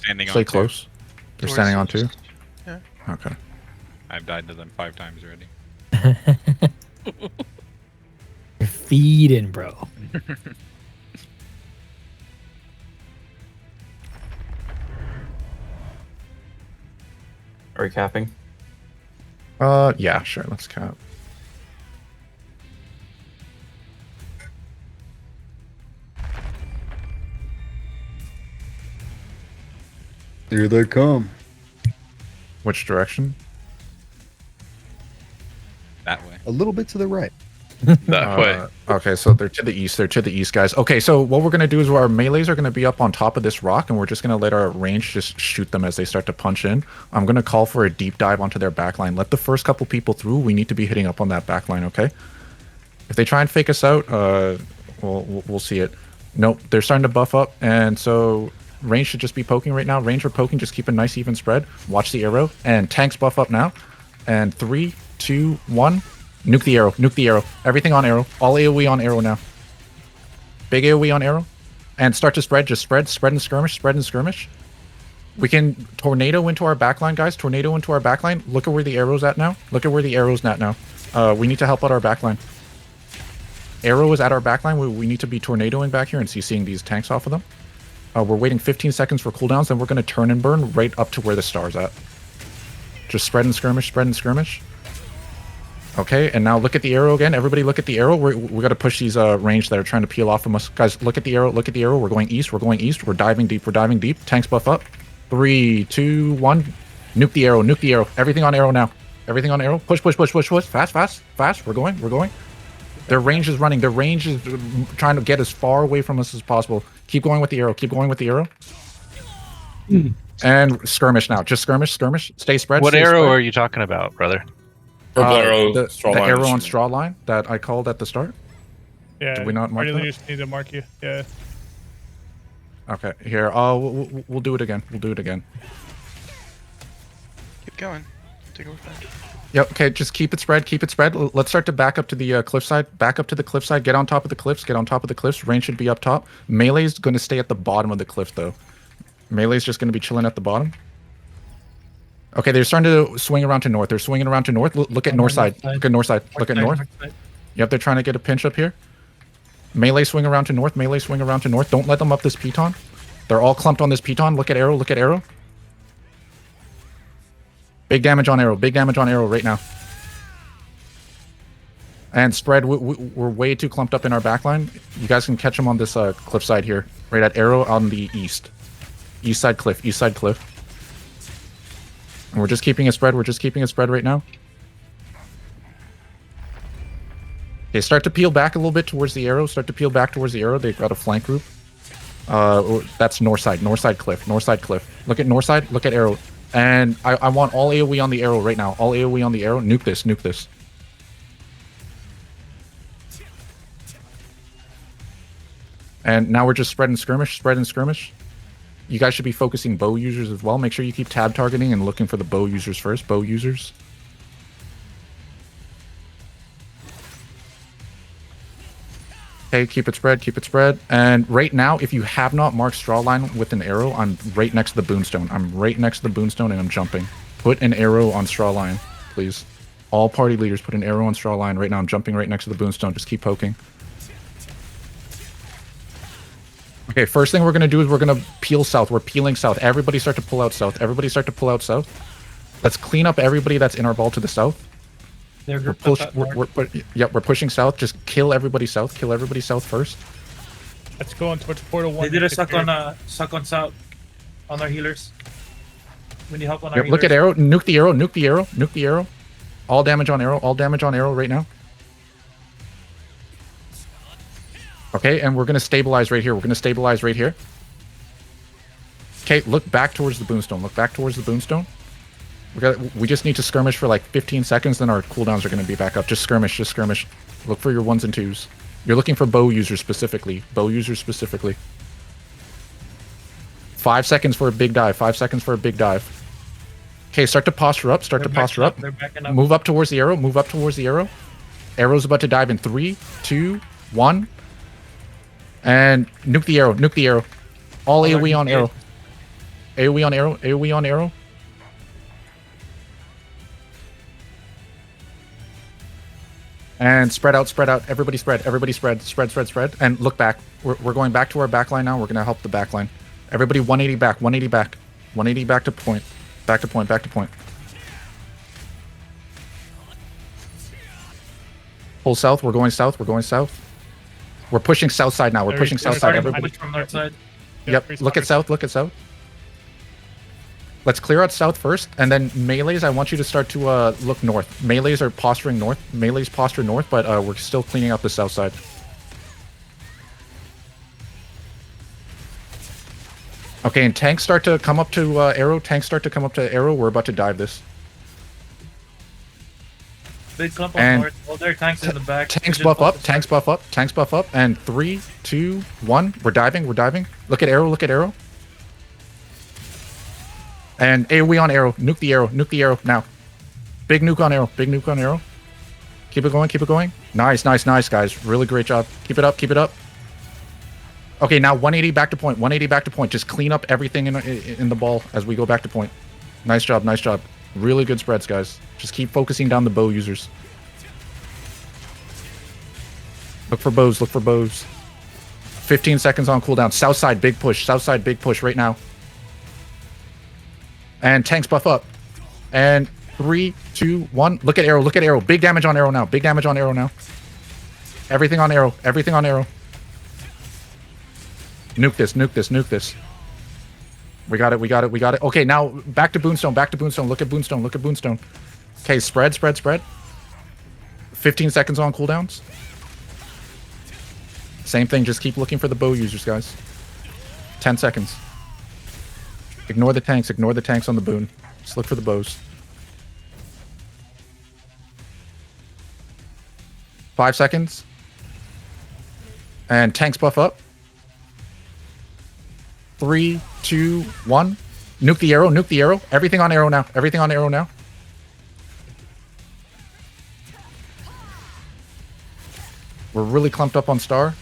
standing stay on close. They're standing on 2? Yeah. Okay. I've died to them 5 times already. You're feeding, bro. Are we capping? Yeah, sure. Let's cap. Here they come. Which direction? That way. A little bit to the right. That way. Okay, so they're to the east. They're to the east, guys. Okay, so what we're gonna do is our melees are gonna be up on top of this rock, and we're just gonna let our range just shoot them as they start to punch in. I'm gonna call for a deep dive onto their backline. Let the first couple people through. We need to be hitting up on that backline. Okay. If they try and fake us out, we'll see it. Nope, they're starting to buff up, and so range should just be poking right now. Range or poking, just keep a nice even spread. Watch the arrow, and tanks buff up now. And 3, 2, 1. Nuke the arrow. Nuke the arrow. Everything on arrow. All AoE on arrow now. Big AoE on arrow. And start to spread. Just spread. Spread and skirmish. Spread and skirmish. We can tornado into our backline, guys. Tornado into our backline. Look at where the arrow's at now. Look at where the arrow's at now. We need to help out our backline. Arrow is at our backline. We need to be tornadoing back here and seeing these tanks off of them. We're waiting 15 seconds for cooldowns, then we're going to turn and burn right up to where the star's at. Just spread and skirmish. Spread and skirmish. Okay, and now look at the arrow again. Everybody look at the arrow. We got to push these range that are trying to peel off from us. Guys, look at the arrow. Look at the arrow. We're going east. We're going east. We're diving deep. We're diving deep. Tanks buff up. 3, 2, 1. Nuke the arrow. Nuke the arrow. Everything on arrow now. Everything on arrow. Push, push, push, push, push. Fast, fast, fast. We're going. We're going. Their range is running. Their range is trying to get as far away from us as possible. Keep going with the arrow. Keep going with the arrow. And skirmish now. Just skirmish. Skirmish. Stay spread. What stay arrow spread. are you talking about, brother? Purple arrow, the straw line. arrow on straw line that I called at the start. Yeah. Did we not mark I that? really just need to mark you. Yeah. Okay, here. We'll do it again. We'll do it again. Keep going. Take over back. Yep. Okay, just keep it spread. Keep it spread. Let's start to back up to the cliffside. Back up to the cliffside. Get on top of the cliffs. Get on top of the cliffs. Range should be up top. Melee's going to stay at the bottom of the cliff, though. Melee's just going to be chilling at the bottom. Okay, they're starting to swing around to north. They're swinging around to north. Look at north side. Look at north side. Look at north. Yep, they're trying to get a pinch up here. Melee swing around to north. Melee swing around to north. Don't let them up this piton. They're all clumped on this piton. Look at arrow. Look at arrow. Big damage on arrow. Big damage on arrow right now. And spread. We're way too clumped up in our backline. You guys can catch them on this cliffside here. Right at arrow on the east. East side cliff. East side cliff. And we're just keeping it spread. We're just keeping it spread right now. Okay, start to peel back a little bit towards the arrow. Start to peel back towards the arrow. They've got a flank group. That's north side. North side cliff. North side cliff. Look at north side. Look at arrow. And I want all AoE on the arrow right now. All AoE on the arrow. Nuke this. Nuke this. And now we're just spreading skirmish. Spreading skirmish. You guys should be focusing bow users as well. Make sure you keep tab targeting and looking for the bow users first. Bow users. Okay, keep it spread, keep it spread. And right now, if you have not marked straw line with an arrow, I'm right next to the boonstone. I'm right next to the boonstone and I'm jumping. Put an arrow on straw line, please. All party leaders put an arrow on straw line right now. I'm jumping right next to the boonstone. Just keep poking. Okay, first thing we're going to do is we're going to peel south. We're peeling south. Everybody start to pull out south. Everybody start to pull out south. Let's clean up everybody that's in our ball to the south. We're pushing south. Just kill everybody south. Kill everybody south first. Let's go on towards portal 1. They did a suck on south on our healers. We need help on our healers. Look at arrow. Nuke the arrow. Nuke the arrow. Nuke the arrow. All damage on arrow. All damage on arrow right now. Okay, and we're going to stabilize right here. We're going to stabilize right here. Okay, look back towards the boonstone. Look back towards the boonstone. We just need to skirmish for like 15 seconds, then our cooldowns are going to be back up. Just skirmish, just skirmish. Look for your 1s and 2s. You're looking for bow users specifically. Bow users specifically. 5 seconds for a big dive. 5 seconds for a big dive. Okay, start to posture up. Start to posture up. Move up towards the arrow. Move up towards the arrow. Arrow's about to dive in 3, 2, 1. And nuke the arrow. Nuke the arrow. All AoE on arrow. AoE on arrow. AoE on arrow. And spread out, spread out. Everybody spread. Everybody spread. Spread, spread, spread. And look back. We're going back to our back line now. We're going to help the back line. Everybody 180 back. 180 back. 180 back to point. Back to point. Back to point. Pull south. We're going south. We're going south. We're pushing south side now. We're pushing south side. Starting Everybody. push from north side. Yep. Look at south. Look at south. Let's clear out south first, and then melees, I want you to start to look north. Melees are posturing north. Melees posture north, but we're still cleaning up the south side. Okay, and tanks start to come up to arrow. Tanks start to come up to arrow. We're about to dive this. Big clump on And north. All their tanks in the back. Tanks Just buff off up. the Tanks side. buff up. Tanks buff up. And 3, 2, 1. We're diving. We're diving. Look at arrow. Look at arrow. And AoE on arrow. Nuke the arrow. Nuke the arrow now. Big nuke on arrow. Big nuke on arrow. Keep it going. Keep it going. Nice, nice, nice, guys. Really great job. Keep it up. Keep it up. Okay, now 180 back to point. 180 back to point. Just clean up everything in the ball as we go back to point. Nice job. Nice job. Really good spreads, guys. Just keep focusing down the bow users. Look for bows. Look for bows. 15 seconds on cooldown. South side, big push. South side, big push right now. And tanks buff up. And 3, 2, 1. Look at arrow. Look at arrow. Big damage on arrow now. Big damage on arrow now. Everything on arrow. Everything on arrow. Nuke this. Nuke this. Nuke this. We got it. We got it. We got it. Okay, now back to Boonstone. Back to Boonstone. Look at Boonstone. Look at Boonstone. Okay, spread, spread, spread. 15 seconds on cooldowns. Same thing. Just keep looking for the bow users, guys. 10 seconds. Ignore the tanks. Ignore the tanks on the boon. Just look for the bows. 5 seconds. And tanks buff up. 3, 2, 1. Nuke the arrow. Nuke the arrow. Everything on arrow now. Everything on arrow now. We're really clumped up on star.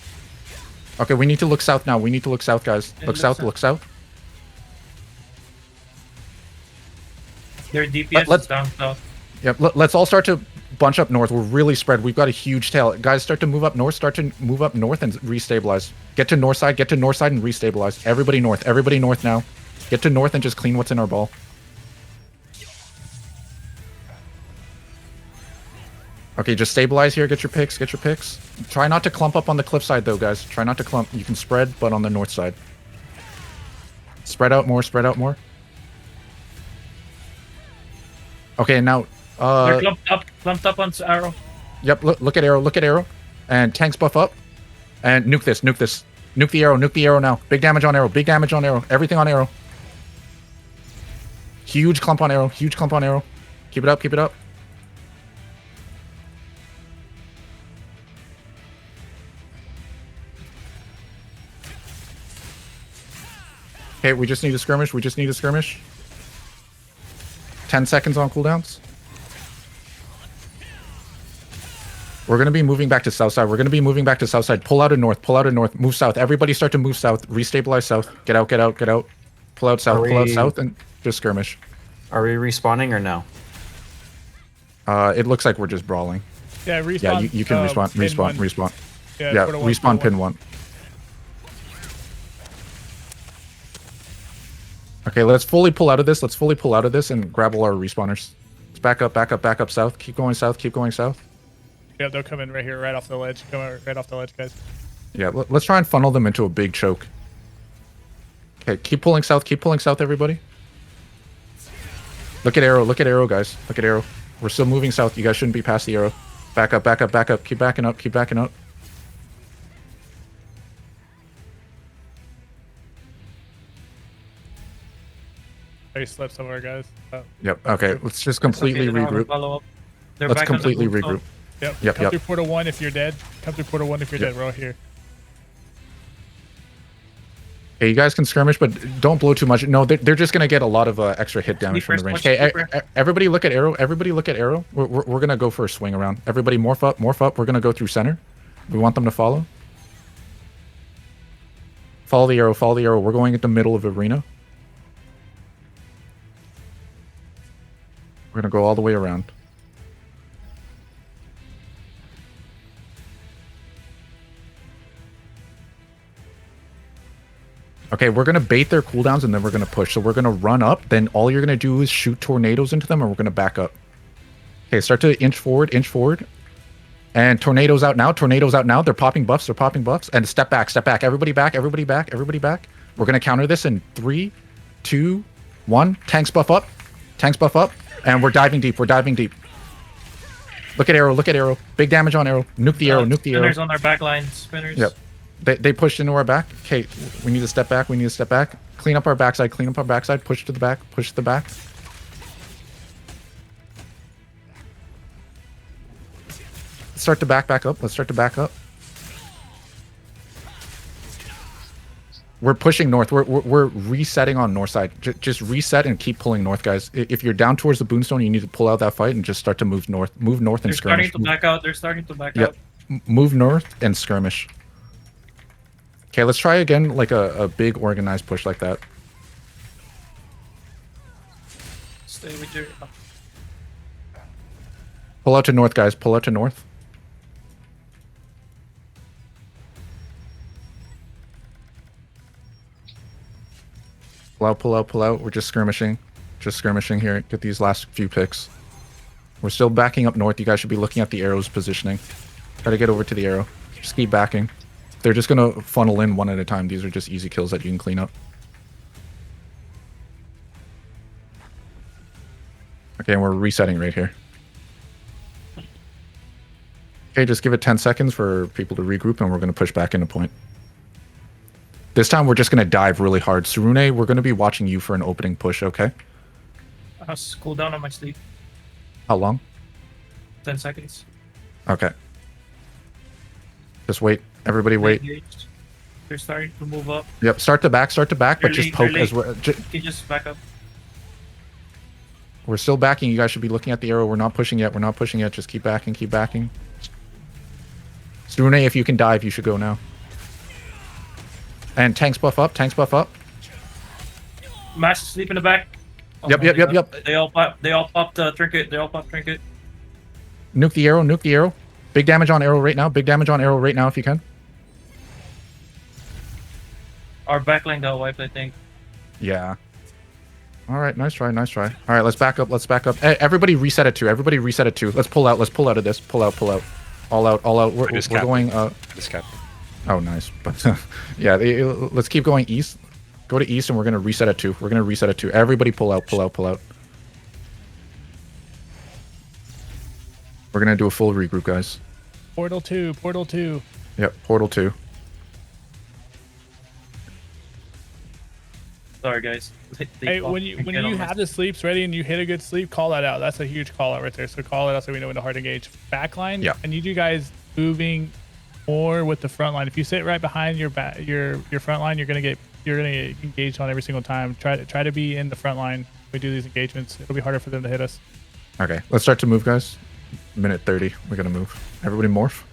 Okay, we need to look south now. We need to look south, guys. Yeah, Look south. Look south. Their DPS Let's- is down south. Yep. Let's all start to bunch up north. We're really spread. We've got a huge tail. Guys, start to move up north. Start to move up north and restabilize. Get to north side. Get to north side and restabilize. Everybody north. Everybody north now. Get to north and just clean what's in our ball. Okay, just stabilize here. Get your picks. Get your picks. Try not to clump up on the cliffside, though, guys. Try not to clump. You can spread, but on the north side. Spread out more. Spread out more. Okay, now... They're clumped up on arrow. Yep, look at arrow. Look at arrow. And tanks buff up. And nuke this. Nuke this. Nuke the arrow. Nuke the arrow now. Big damage on arrow. Big damage on arrow. Everything on arrow. Huge clump on arrow. Huge clump on arrow. Keep it up. Keep it up. Okay, we just need a skirmish. We just need a skirmish. 10 seconds on cooldowns. We're going to be moving back to south side. We're going to be moving back to south side. Pull out of north. Pull out of north. Move south. Everybody start to move south. Restabilize south. Get out. Get out. Get out. Pull out south. Pull out south and just skirmish. Are we respawning or no? It looks like we're just brawling. Yeah, respawn. Yeah, you can respawn. pin Respawn. one. Respawn. Yeah, Yeah, respawn pin 1. Okay, let's fully pull out of this. Let's fully pull out of this and grab all our respawners. Let's back up, back up, back up south. Keep going south, keep going south. Yeah, they're coming right here, right off the ledge. Coming right off the ledge, guys. Yeah, let's try and funnel them into a big choke. Okay, keep pulling south, everybody. Look at arrow, guys. Look at arrow. We're still moving south. You guys shouldn't be past the arrow. Back up, back up, back up. Keep backing up, keep backing up. They slept some of our guys. Yep, okay, let's just completely It's okay, they don't have a regroup. follow-up. They're Let's back on the completely Boonstone. regroup. Yep. Yep, Come yep. through portal 1 if you're dead. Come through portal 1 if you're Yep. dead. We're all here. Okay, you guys can skirmish, but don't blow too much. No, they're just gonna get a lot of extra hit damage from the range. Sleepers, Okay, watch sleeper. everybody look at arrow. Everybody look at arrow. We're gonna go for a swing around. Everybody morph up, morph up. We're gonna go through center. We want them to follow. Follow the arrow, follow the arrow. We're going at the middle of arena. We're gonna go all the way around. Okay, we're gonna bait their cooldowns and then we're gonna push. So we're gonna run up, then all you're gonna do is shoot tornadoes into them and we're gonna back up. Okay, start to inch forward, And tornadoes out now, They're popping buffs, And step back, everybody back. We're gonna counter this in 3, 2, 1. Tanks buff up. And we're diving deep. Look at arrow. Big damage on arrow. Nuke the arrow. Spinners on our back line. Spinners. Yep. They pushed into our back. Okay, we need to step back. Clean up our backside. Push to the back. Let's start to back up. We're pushing north. We're resetting on north side. Just reset and keep pulling north, guys. If you're down towards the Boonstone, you need to pull out that fight and just start to move north. Move north and skirmish. They're starting to back out. Move north and skirmish. Okay, let's try again, like a big organized push like that. Stay with your... Pull out to north, guys. Pull out to north. Pull out. We're just skirmishing. Here. Get these last few picks. We're still backing up north. You guys should be looking at the arrow's positioning. Try to get over to the arrow. Just keep backing. They're just going to funnel in one at a time. These are just easy kills that you can clean up. Okay, and we're resetting right here. Okay, just give it 10 seconds for people to regroup, and we're going to push back into point. This time, we're just going to dive really hard. Sarune, we're going to be watching you for an opening push, okay? I have to cool down on my sleep. How long? 10 seconds. Okay. Just wait. Everybody wait. They're starting to move up. Yep, start to back, but just poke as we're... You just back up. We're still backing. You guys should be looking at the arrow. We're not pushing yet. Just keep backing. Sarune, if you can dive, you should go now. And tanks buff up. Mash sleep in the back. Oh Yep. They all popped trinket. Nuke the arrow. Big damage on arrow right now. If you can. Our backline got wiped, I think. Yeah. All right, nice try. All right, let's back up. Hey, everybody reset it 2. Let's pull out of this. Pull out. All out. We're going... Oh, nice. But yeah, let's keep going east. Go to east, and we're going to reset it 2. Everybody pull out. We're going to do a full regroup, guys. Portal 2. Yep, portal 2. Sorry, guys. Hey, when you have the sleeps ready and you hit a good sleep, call that out. That's a huge call out right there. So call it out so we know when to hard engage. Backline, yeah. And you guys moving more with the front line. If you sit right behind your front line, you're gonna get engaged on every single time. Try to be in the front line. When we do these engagements, it'll be harder for them to hit us. Okay, let's start to move, guys. Minute 30. We're gonna move. Everybody morph.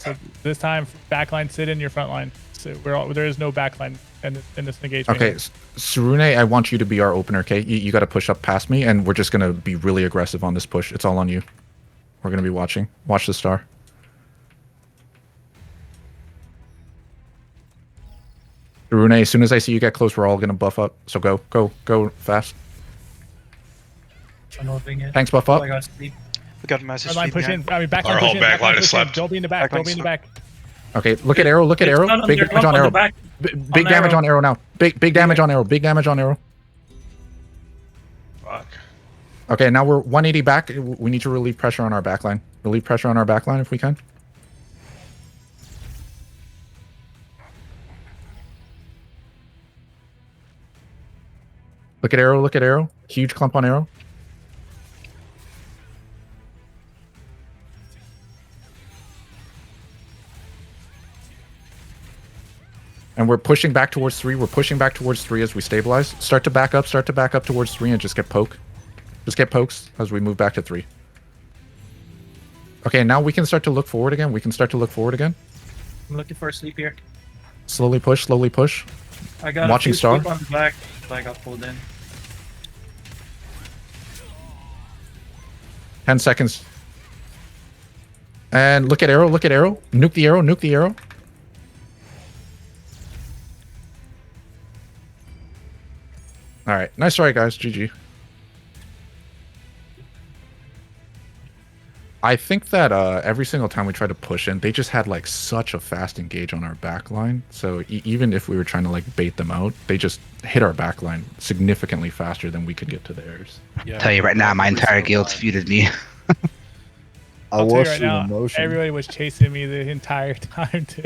So this time, backline, sit in your front line. So there is no backline in this engagement. Okay, Sarune, I want you to be our opener, okay? You got to push up past me, and we're just going to be really aggressive on this push. It's all on you. We're going to be watching. Watch the star. Sarune, as soon as I see you get close, we're all going to buff up. So go fast. Tanks buff up. Oh my God, sleep. We got a massive Front line push in. I mean, back Our line whole push in. back line is push in. slept. Don't be in the back. Okay, look at arrow. Big damage on arrow. Big damage on arrow now. Big damage on arrow. Fuck. Okay, now we're 180 back. We need to relieve pressure on our backline. If we can. Look at arrow. Huge clump on arrow. And we're pushing back towards 3. As we stabilize. Start to back up towards 3 and just get poke. Just get pokes as we move back to 3. Okay, now we can start to look forward again. I'm looking for a sleep here. Slowly push. I got Watching a few star. sleep on the back, but I got pulled in. 10 seconds. And look at arrow, look at arrow. Nuke the arrow, nuke the arrow. All right, nice try, guys. GG. I think that every single time we tried to push in, they just had like such a fast engage on our back line. So even if we were trying to like bait them out, they just hit our back line significantly faster than we could get to theirs. Yeah, Tell you right now, my every entire single guild's time. feuded me. I I'll tell you watched right it now, in motion. everybody was chasing me the entire time too.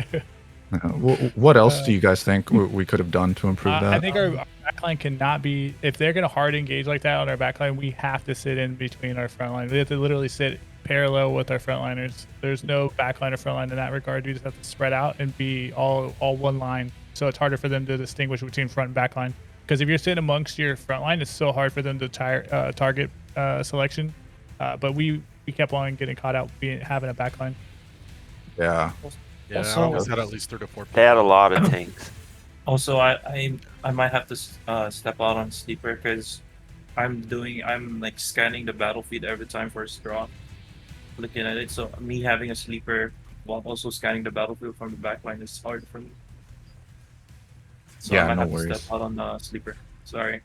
What else do you guys think we could have done to improve that? I think our backline cannot be, if they're going to hard engage like that on our backline, we have to sit in between our front line. We have to literally sit parallel with our frontliners. There's no backline or frontline in that regard. We just have to spread out and be all one line. So it's harder for them to distinguish between front and backline. Because if you're sitting amongst your front line, it's so hard for them to target selection. But we kept on getting caught out having a backline. Yeah. Yeah, Also- I almost had at least 3 to 4 They had a lot of tanks. Also, I might have to step out on sleeper because I'm like scanning the battlefield every time for a straw, looking at it. So me having a sleeper while also scanning the battlefield from the backline is hard for me. So Yeah, I might no have to worries. step out on the sleeper. Sorry.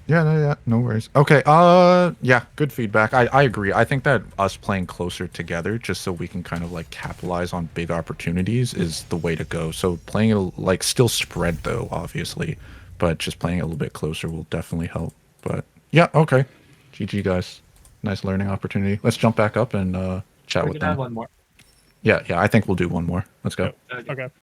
Yeah, no worries. Okay, yeah, good feedback. I agree. I think that us playing closer together, just so we can kind of like capitalize on big opportunities, is the way to go. So playing it like still spread though, obviously, but just playing it a little bit closer will definitely help. But yeah, okay. GG guys, nice learning opportunity. Let's jump back up and chat We with can have them. one more. Yeah, I think we'll do one more. Let's go. Okay. Okay.